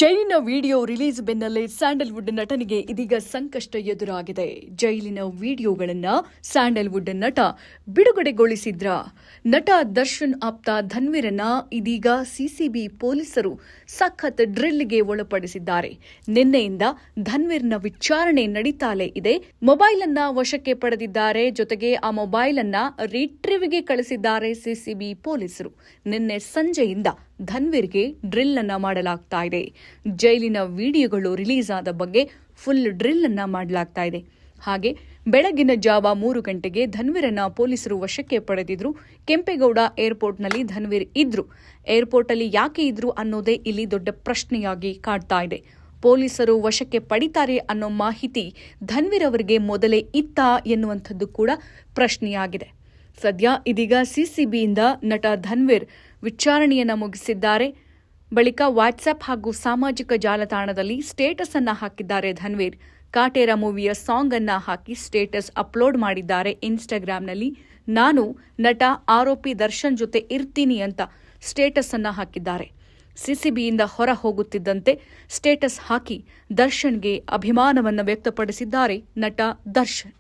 ಜೈಲಿನ video release ಬೆನ್ನಲ್ಲೇ Sandalwood ನಟನಿಗೆ ಇದೀಗ ಸಂಕಷ್ಟ ಎದುರಾಗಿದೆ. ಜೈಲಿನ ವಿಡಿಯೋಗಳನ್ನ ಸ್ಯಾಂಡಲ್ವುಡ್ ನಟ ಬಿಡುಗಡೆಗೊಳಿಸಿದ್ರ ನಟ ದರ್ಶನ್ ಆಪ್ತ ಧನ್ವೀರನ್ನ ಇದೀಗ ಸಿಸಿಬಿ ಪೊಲೀಸರು ಸಖತ್ ಡ್ರಿಲ್ಗೆ ಒಳಪಡಿಸಿದ್ದಾರೆ. ನಿನ್ನೆಯಿಂದ ಧನ್ವೀರ್ನ ವಿಚಾರಣೆ ನಡೀತಾಲೇ ಇದೆ. ಮೊಬೈಲ್ ಅನ್ನ ವಶಕ್ಕೆ ಪಡೆದಿದ್ದಾರೆ. ಜೊತೆಗೆ ಆ ಮೊಬೈಲ್ ಅನ್ನ ರಿಟ್ರೀವ್ಗೆ ಕಳಿಸಿದ್ದಾರೆ ಸಿಸಿಬಿ ಪೊಲೀಸರು. ನಿನ್ನೆ ಸಂಜೆಯಿಂದ ಧನ್ವೀರ್ಗೆ ಡ್ರಿಲ್ ಅನ್ನ ಮಾಡಲಾಗ್ತಾ ಇದೆ. ಜೈಲಿನ ವಿಡಿಯೋಗಳು ರಿಲೀಸ್ ಆದ ಬಗ್ಗೆ ಫುಲ್ ಡ್ರಿಲ್ ಅನ್ನ ಮಾಡಲಾಗ್ತಾ ಇದೆ. ಹಾಗೆ ಬೆಳಗಿನ ಜಾವ 3 ಗಂಟೆಗೆ ಧನ್ವೀರನ್ನ ಪೊಲೀಸರು ವಶಕ್ಕೆ ಪಡೆದಿದ್ರು. ಕೆಂಪೇಗೌಡ ಏರ್ಪೋರ್ಟ್ನಲ್ಲಿ ಧನ್ವೀರ್ ಇದ್ರು. ಏರ್ಪೋರ್ಟ್ ಅಲ್ಲಿ ಯಾಕೆ ಇದ್ರು ಅನ್ನೋದೇ ಇಲ್ಲಿ ದೊಡ್ಡ ಪ್ರಶ್ನೆಯಾಗಿ ಕಾಡ್ತಾ ಇದೆ. ಪೊಲೀಸರು ವಶಕ್ಕೆ ಪಡಿತಾರೆ ಅನ್ನೋ ಮಾಹಿತಿ ಧನ್ವೀರ್ ಅವರಿಗೆ ಮೊದಲೇ ಇತ್ತಾ ಎನ್ನುವಂಥದ್ದು ಕೂಡ ಪ್ರಶ್ನೆಯಾಗಿದೆ. ಸದ್ಯ ಇದೀಗ ಸಿಸಿಬಿಯಿಂದ ನಟ ಧನ್ವೀರ್ ವಿಚಾರಣೆಯನ್ನ ಮುಗಿಸಿದ್ದಾರೆ. ಬಳಿಕ ವಾಟ್ಸ್ಆಪ್ ಹಾಗೂ ಸಾಮಾಜಿಕ ಜಾಲತಾಣದಲ್ಲಿ ಸ್ಟೇಟಸ್ ಅನ್ನ ಹಾಕಿದ್ದಾರೆ ಧನ್ವೀರ್. ಕಾಟೇರ ಮೂವಿಯ ಸಾಂಗ್ ಅನ್ನ ಹಾಕಿ ಸ್ಟೇಟಸ್ ಅಪ್ಲೋಡ್ ಮಾಡಿದ್ದಾರೆ ಇನ್ಸ್ಟಾಗ್ರಾಂನಲ್ಲಿ. ನಾನು ನಟ ಆರೋಪಿ ದರ್ಶನ್ ಜೊತೆ ಇರ್ತೀನಿ ಅಂತ ಸ್ಟೇಟಸ್ ಅನ್ನ ಹಾಕಿದ್ದಾರೆ. ಸಿಸಿಬಿಯಿಂದ ಹೊರ ಹೋಗುತ್ತಿದ್ದಂತೆ ಸ್ಟೇಟಸ್ ಹಾಕಿ ದರ್ಶನ್ಗೆ ಅಭಿಮಾನವನ್ನು ವ್ಯಕ್ತಪಡಿಸಿದ್ದಾರೆ ನಟ ದರ್ಶನ್.